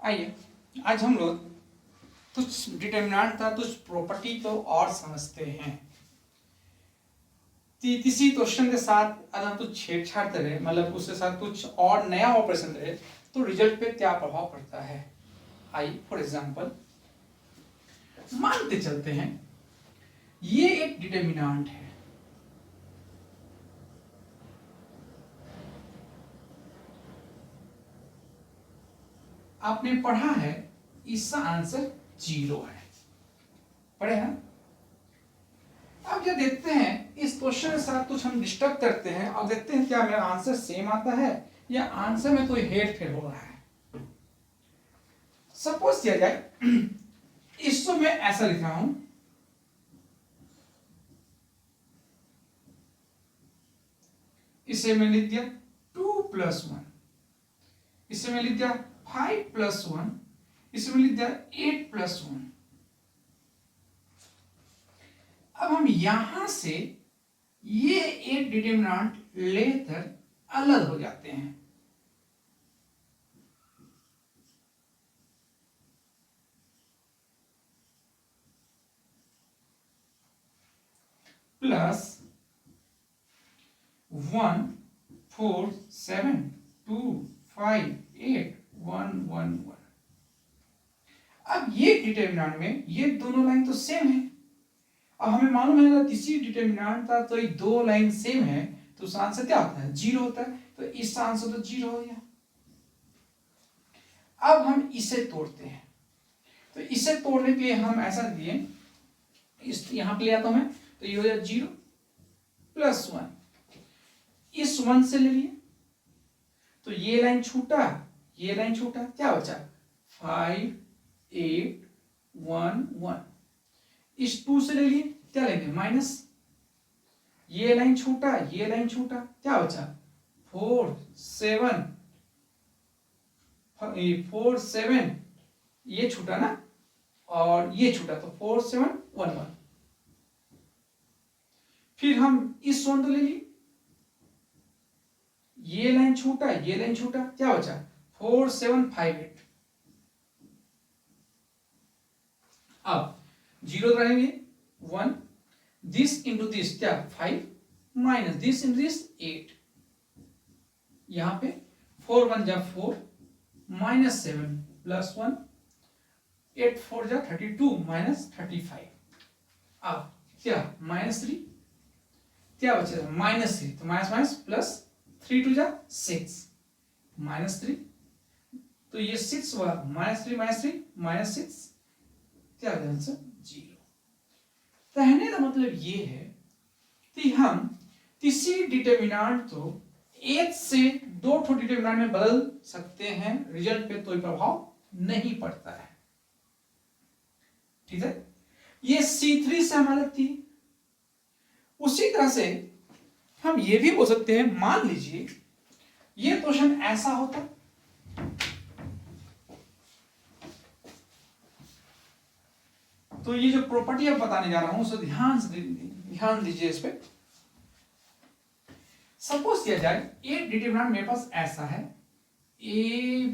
आइए आज हम लोग कुछ डिटर्मिनेंट था कुछ प्रॉपर्टी को और समझते हैं। किसी क्वेश्चन के साथ अगर कुछ छेड़छाड़ करे, मतलब उसके साथ कुछ और नया ऑपरेशन करे तो रिजल्ट पे क्या प्रभाव पड़ता है। आइए फॉर एग्जांपल मानते चलते हैं ये एक डिटर्मिनेंट है, आपने पढ़ा है इसका आंसर 0 है, पढ़े हैं। अब जब देखते हैं इस क्वेश्चन के साथ कुछ हम डिस्टर्ब करते हैं और देखते हैं क्या मेरा आंसर सेम आता है या आंसर में कोई हेर फेर हो रहा है। सपोज किया जाए इसको मैं ऐसा लिख रहा हूं, इसे मैं लिख दिया 2+1, इसे मैं लिख दिया 5+1, इसे मैं लिख दिया 8+1। अब हम यहां से ये एक डिटर्मिनेंट लेकर अलग हो जाते हैं। +1 4 7 2 5 8 1 1 1। अब ये डिटर्मिनेंट में ये दोनों लाइन तो सेम है। अब हमें मालूम है ना किसी डिटर्मिनेंट का तो ये दो लाइन सेम है तो उसका आंसर क्या होता है 0 होता है, तो इसका आंसर तो 0 हो गया। अब हम इसे तोड़ते हैं, तो इसे तोड़ने के लिए हम ऐसा दिए, इस यहां पे ले आता हूं मैं, तो ये हो जाए 0+1, इस 1 से ले लिए तो ये लाइन छूटा, ये लाइन छूटा, क्या बचा 5 8 1 1। इस 2 से ले लिए, क्या लेंगे माइनस, ये लाइन छूटा, ये लाइन छूटा, क्या बचा 4 7 4 7, ये छूटा ना और ये छूटा, तो 4 7 1 1। फिर हम इस 1 तो ले लिए, ये लाइन छूटा, ये लाइन छूटा, क्या बचा 4 7 5 8। अब 0 रहेंगे 1, दिस इंटू दिस क्या 5 माइनस दिस इंटू दिस 8, यहां पे 4 1 जा 4 माइनस 7 +1 8 4 जा 32 माइनस 35। अब क्या -3, क्या बचेगा -3, तो माइनस माइनस प्लस 3 2 जा 6 -3, तो ये 6 हुआ -3 -6, क्या आंसर 0। कहने का मतलब ये है कि हम किसी डिटर्मिनेंट को एक से दो डिटर्मिनेंट में बदल सकते हैं, रिजल्ट पे कोई प्रभाव नहीं पड़ता है। ठीक है, ये C3 से हमारी थी। उसी तरह से हम ये भी बोल सकते हैं, मान लीजिए ये क्वेश्चन ऐसा होता, तो ये जो प्रॉपर्टी अब बताने जा रहा हूं उसे ध्यान दीजिए इस पे। सपोज किया जाए एक डिटर्मिनेंट मेरे पास ऐसा है, A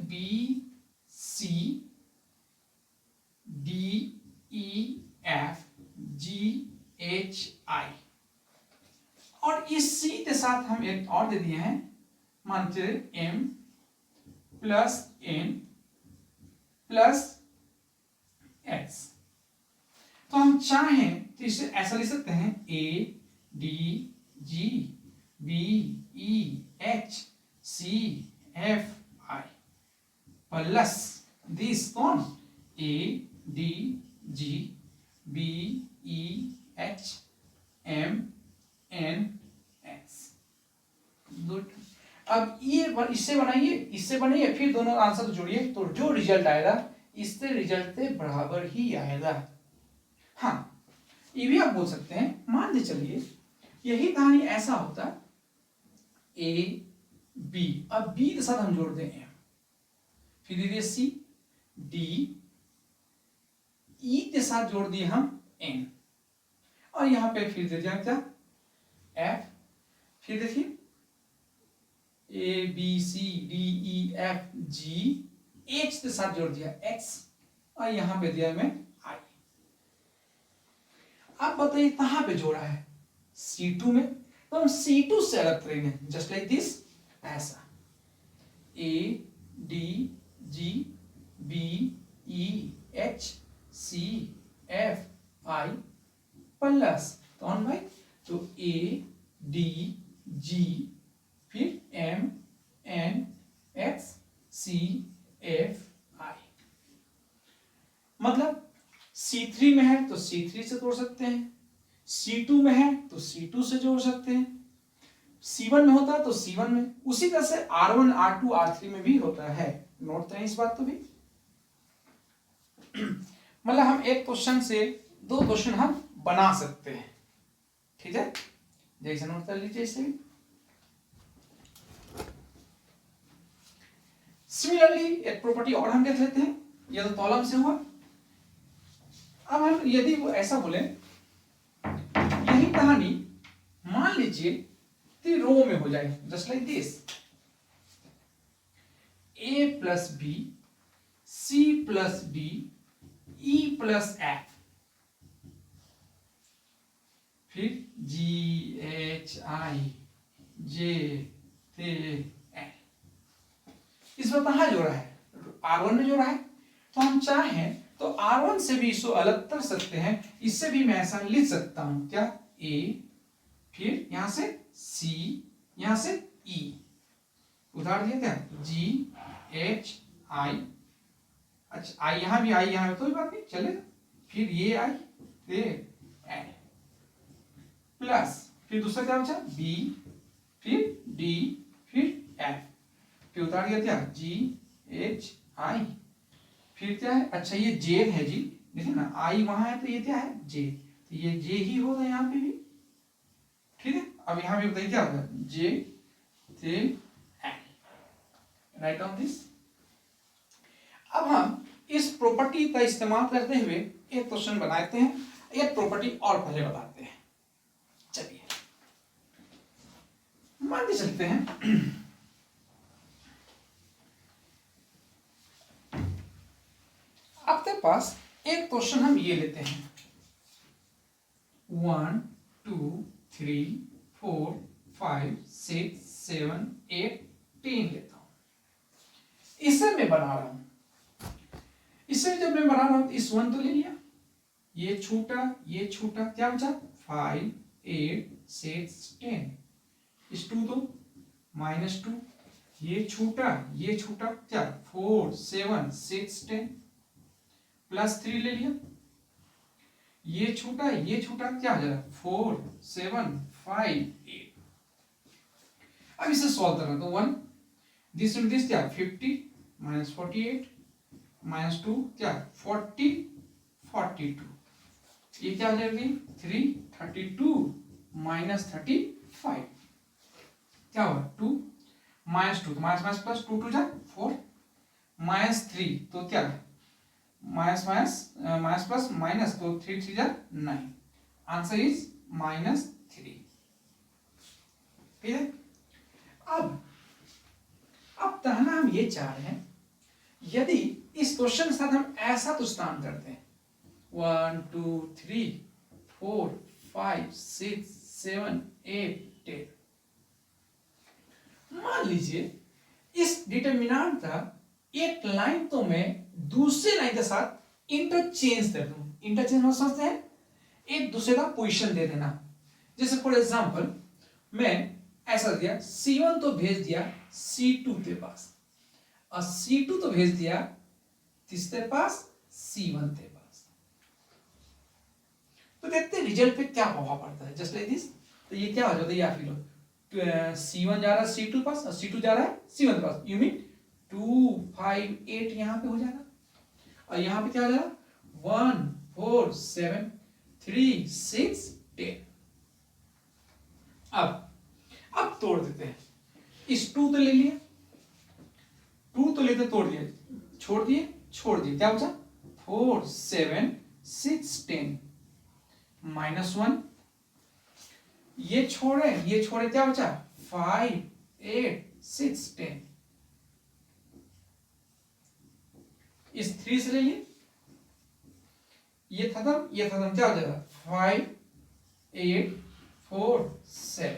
B C D E F G H I, और इस सी के साथ हम एक और दे दिए हैं, मानते M plus N plus X. तो हम चाहें तो इसे ऐसा लिख सकते हैं A D G B E H C F I plus this कौन A D G B E H M N X. Good. अब ये इससे बनाइए, इससे बनाइए, फिर दोनों आंसर जोड़िए, तो जो रिजल्ट आएगा इससे रिजल्ट से बराबर ही आएगा। हाँ, ये भी आप बोल सकते हैं, मान लीजिए चलिए यही कहानी ऐसा होता ए बी, अब बी के साथ हम जोड़ दें एम, फिर दे दिए सी डी, ई के साथ जोड़ दिए हम एन, और यहां पे फिर दे दिया क्या एफ, फिर देखिए A B C D E F G H के साथ जोड़ दिया x और यहां पे दिया मैं I। आप बताइए कहां पे जोड़ा है? C2 में, तो हम C2 से अलग करेंगे जस्ट लाइक दिस, ऐसा A D G B E H C F I plus कौन भाई? तो A D G फिर M N X C F I। मतलब C3 में है तो C3 से जोड़ सकते हैं, C2 में है तो C2 से जोड़ सकते हैं, C1 में होता है तो C1 में, उसी तरह से R1 R2 R3 में भी होता है। नोट करें इस बात को भी। मतलब हम एक क्वेश्चन से दो क्वेश्चन हम बना सकते हैं, ठीक है? जैसे नोट कर लीजिए इसे। सिमिलरली एक प्रॉपर्टी और हम देख लेते हैं, यह तो कॉलम से हुआ। अब हम यदि वो ऐसा बोले, यही कहानी मान लीजिए कि रो में हो जाए, just like this, A plus B C plus D E plus F फिर G H I J K L। इस बार कहां जोड़ा है? R1 में जोड़ा है, तो हम चाहें तो R1 से भी इसको अलग कर सकते हैं। इससे भी मैं ऐसा लिख सकता हूं, क्या? A फिर यहां से C यहां से E, उधार दिया क्या? G H I, अच्छा I यहां भी, I यहां कोई बात नहीं चलेगा, फिर ये I ये L प्लस फिर दूसरा क्या बचा? B फिर D फिर F, फिर उतार दिया क्या? G H I, फिर क्या है? अच्छा ये J है जी, देखिए ना I वहां है तो ये क्या है? J, तो ये J ही होगा यहाँ पे भी, ठीक है? अब यहाँ पे बताइए क्या होगा? J से L, राइट ऑन दिस। अब हम इस प्रॉपर्टी का इस्तेमाल करते हुए एक क्वेश्चन बनाते हैं, एक प्रॉपर्टी और पहले बताते हैं। चलिए मान के चलते हैं आपके पास एक क्वेश्चन हम ये लेते हैं 1 2 3 4 5 6 7 8 10 लेता हूं। इसे मैं बना रहा हूं, इसे जब मैं बना रहा हूं इस 1 तो ले लिया, ये छूटा क्या बचा? 5 8 6 10, इस 2 तो -2, ये छूटा क्या? 4 7 6 10 प्लस 3 ले लिया, ये छूटा क्या हो जाएगा? 4 7 5 8। अब इसे सॉल्व करना, तो 1 दिस क्या? 50 -48 -2 क्या? 40 42, ये क्या हो जाएगी? 3 32 -35, क्या होगा? 2 -2 तो माइनस प्लस 2 2 जा 4 -3 तो क्या? माइनस प्लस माइनस, तो 3 3 जा 9, आंसर इज -3, ठीक है? अब कहना हम ये चाह रहे हैं, यदि इस क्वेश्चन के साथ हम ऐसा कुछ काम करते हैं 1 2 3 4 5 6 7 8 10, मान लीजिए इस डिटरमिनेंट का एक लाइन तो मैं दूसरे लाइन के साथ इंटरचेंज कर दूं। इंटरचेंज हम समझते हैं एक दूसरे का पोजीशन दे देना। जैसे फॉर एग्जांपल मैं ऐसा दिया, C1 तो भेज दिया C2 के पास, और C2 तो भेज दिया किसके पास? C1 के पास। तो देखते हैं रिजल्ट पे क्या प्रभाव पड़ता है, जस्ट लाइक दिस। तो ये क्या हो जाता है? या फिर C1 जा रहा है C2 पास और C2 जा रहा है C1 पास, यू मीन 2 5 8 यहां पे हो जाएगा, और यहां पे क्या हो जाएगा? 1 4 7 3 6 10। अब तोड़ देते हैं, इस 2 तो ले लिया, 2 तो लेते तोड़ दिए, छोड़ दिए, क्या बचा? 4 7 6 10 -1, ये छोड़े क्या बचा? 5 8 6 10, इस 3 से लेंगे, ये खत्म, क्या हो जाएगा 5 8 4 7।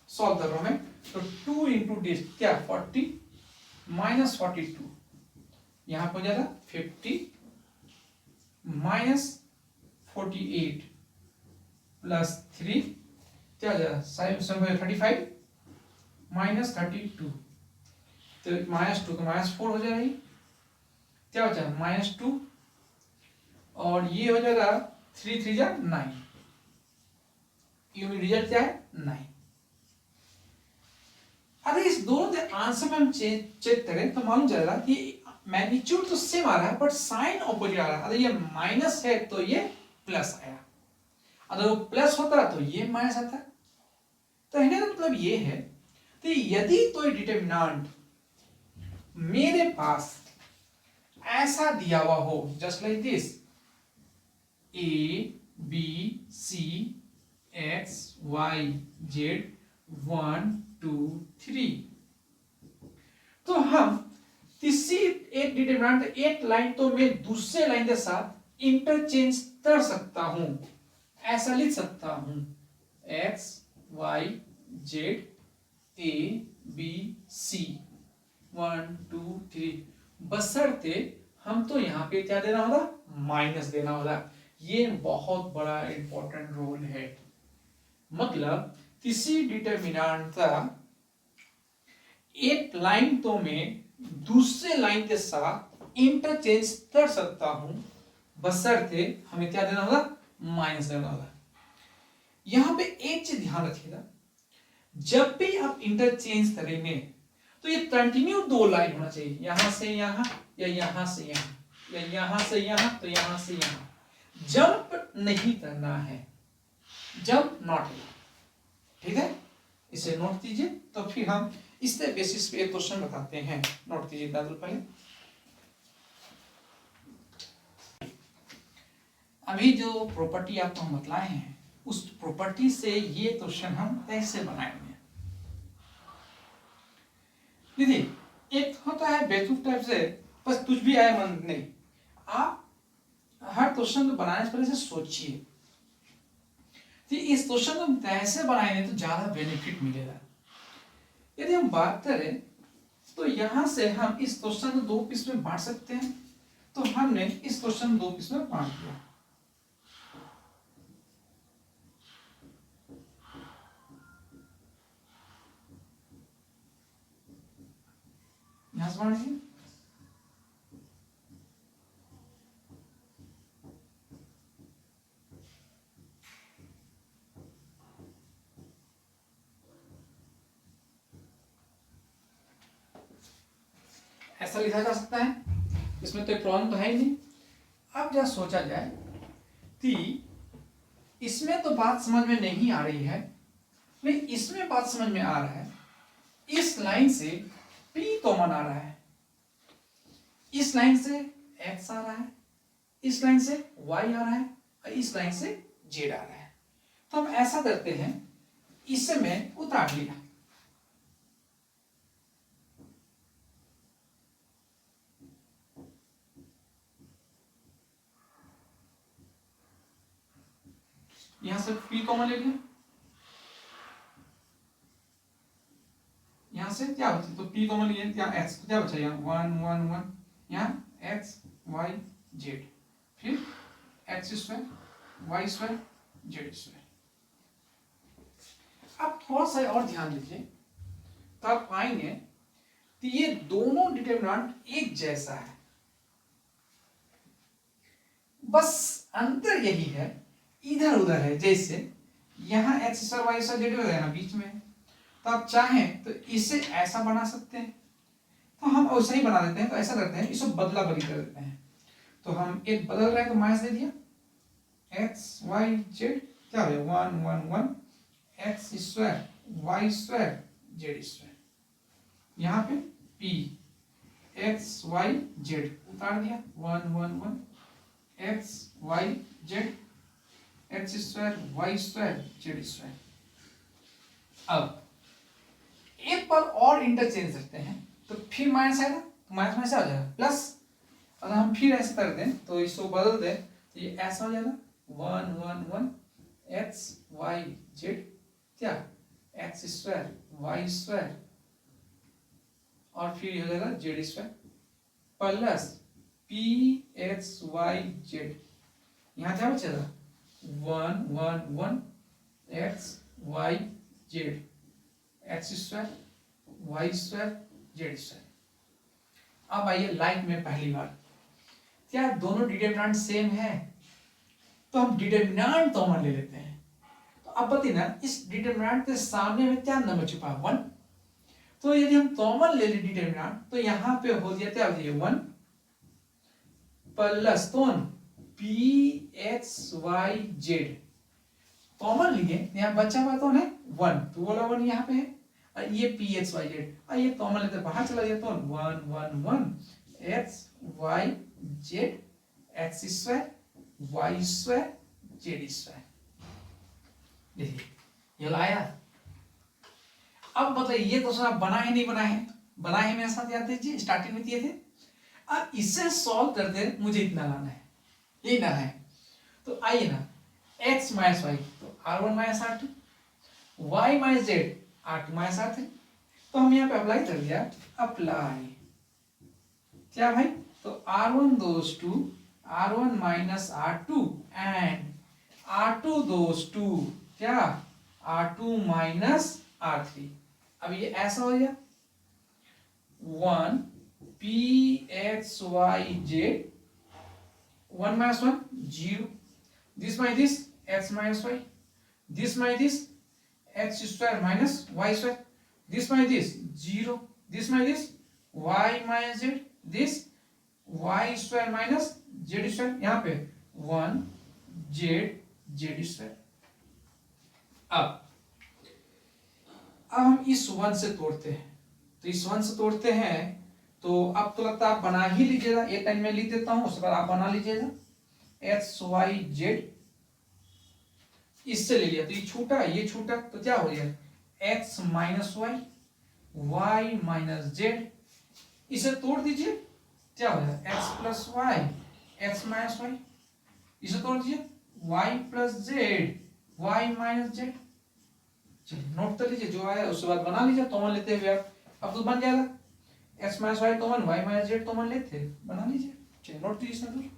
सॉल्व कर रहा हूं मैं, तो 2 इंटू डिस क्या 40 माइनस 42, यहां पर हो जाएगा 50 माइनस 48 प्लस 3 क्या हो जाएगा 35 माइनस 32, तो -2 तो -4 हो जाएगा, क्या हो जाएगा -2, और ये हो जाएगा 3 3 जा 9, ये रिजल्ट क्या है 9। अगर इस दोनों के आंसर में हम चेक करें तो मालूम चलेगा कि मैग्नीट्यूड तो सेम आ रहा है बट साइन ऑपोजिट आ रहा है। अगर ये माइनस है तो ये प्लस आया, अगर वो प्लस होता तो ये माइनस आता। तो कहने का मतलब ये है कि यदि कोई डिटरमिनेंट मेरे पास ऐसा दिया हुआ हो, just like this A B C X Y Z 1 2 3, तो हम किसी एक डिटरमिनेंट एक लाइन तो मैं दूसरे लाइन के साथ इंटरचेंज कर सकता हूं, ऐसा लिख सकता हूं X Y Z A B C 1 2 3, बशर्ते हम तो यहां पे क्या देना होगा माइनस देना होगा। ये बहुत बड़ा इंपॉर्टेंट रोल है, मतलब किसी डिटरमिनेंट का एक लाइन तो मैं दूसरे लाइन के साथ इंटरचेंज कर सकता हूं, बशर्ते हमें क्या देना होगा माइनस देना होगा। यहां पे एक चीज ध्यान रखिएगा, जब भी आप इंटरचेंज करेंगे तो ये कंटिन्यू दो लाइन होना चाहिए, यहां से यहां या यहां से यहां या यहां से यहां तो यहां से यहां, जंप नहीं करना है, जंप नॉट, ठीक है, इसे नोट कीजिए। तो फिर हम इसके बेसिस पे एक क्वेश्चन बताते हैं, नोट कीजिए पहले। अभी जो प्रॉपर्टी आपको हम बतलाए हैं उस प्रॉपर्टी से ये क्वेश्चन हम कैसे बनाएंगे। देखिए एक होता है बेसिक टाइप से, बस कुछ भी आए मन नहीं, आप हर क्वेश्चन को बनाने से पहले से सोचिए कि इस क्वेश्चन को कैसे बनाएंगे तो ज्यादा बेनिफिट मिलेगा। यदि हम बात करें तो यहां से हम इस क्वेश्चन को दो पीस में बांट सकते हैं, तो हमने इस क्वेश्चन को दो पीस में बांट दिया। यहां से बांटेंगे, ऐसा लिखा जा सकता है, इसमें तो प्रॉब्लम तो है ही नहीं। अब जब सोचा जाए कि इसमें तो बात समझ में नहीं आ रही है, लेकिन इसमें बात समझ में आ रहा है, इस लाइन से P कॉमन आ रहा है, इस लाइन से X आ रहा है, इस लाइन से Y आ रहा है और इस लाइन से Z आ रहा है। तो हम ऐसा करते हैं, इसे मैं उतार लिया, यहां से P कॉमन ले लिया, यहां से क्या बचा तो P कॉमन लिया, क्या X क्या बचा यहाँ 1 1 1, यहाँ X Y Z, फिर X square Y square Z square. अब थोड़ा सा और ध्यान दीजिए, तो आप पाएंगे कि ये दोनों डिटरमिनेंट एक जैसा है, बस अंतर यही है इधर उधर है, जैसे यहाँ X square Y square Z यहाँ बीच में है, तो आप चाहें तो इसे ऐसा बना सकते हैं, तो हम वैसा ही बना देते हैं। तो ऐसा करते हैं, इसको बदला बदली कर देते हैं, तो हम एक बदल रहे हैं तो माइनस दे दिया, X Y Z क्या हो गया 1 1 1 X square Y square Z square, यहाँ पे P X Y Z उतार दिया 1 1 1 X Y Z X square Y square Z square. अब एक बार और इंटरचेंज करते हैं, तो फिर माइनस आएगा, माइनस में से आ जाएगा प्लस, अगर हम हम फिर ऐसे कर दें तो इसको बदल दें तो ये ऐसा हो जाएगा 1 1 1 एक्स वाई जेड क्या एक्स स्क्वायर वाई स्क्वायर और फिर ये हो जाएगा Z square plus P X Y Z. यहाँ क्या बचेगा 1 1 1 X Y Z X square Y square Z square. अब आइए लाइक में पहली बार क्या दोनों डिटरमिनेंट सेम है तो हम डिटरमिनेंट कॉमन ले लेते हैं। तो अब बताइए ना इस डिटरमिनेंट के सामने में क्या नंबर छुपा है 1। तो यदि हम कॉमन ले ले डिटरमिनेंट तो यहाँ पे हो गया क्या हो गया 1 प्लस कौन P X Y Z common लिए यहाँ बचा हुआ कौन है 1 तो बोला 1 यहाँ पे है और ये पी एक्स वाई जेड और ये कॉमन लेते बाहर चला गया तो 1 1 1 X Y Z X square Y square Z square. देखिए ये लाया। अब बताइए ये क्वेश्चन आप बनाए नहीं बनाए बनाए मेरे साथ याद दीजिए स्टार्टिंग में दिए थे। अब इससे सॉल्व करते मुझे इतना लाना है यही ना है। तो आइए ना x माइनस वाई तो r1 minus r2 y minus Z r2 minus r3। तो हम यहाँ पे अप्लाई कर दिया अप्लाई क्या भाई तो r1 goes to r1 minus r2 and r2 goes to क्या r2 माइनस r3। अब ये ऐसा हो गया 1 p x y z 1 minus 1 0 this minus this x minus y this minus this x square minus y square this minus this 0 this minus this y minus z this y square minus z square यहाँ पे 1 z square। अब हम इस 1 से तोड़ते हैं तो इस 1 से तोड़ते हैं तो अब तो लगता है आप बना ही लीजिएगा एक टाइम में लिख देता हूं उसके बाद आप बना लीजिएगा एक्स वाई जेड इससे ले लिया तो ये छूटा तो क्या हो गया X minus Y Y minus Z इसे तोड़ दीजिए क्या हो जाएगा X plus Y X minus Y इसे तोड़ दीजिए Y plus Z Y minus Z. चलिए नोट कर लीजिए जो आया उसके बाद बना लीजिए कॉमन लेते हुए आप अब तो बन जाएगा X minus Y common Y minus Z common लेते बना लीजिए। चलिए नोट कीजिए इसमें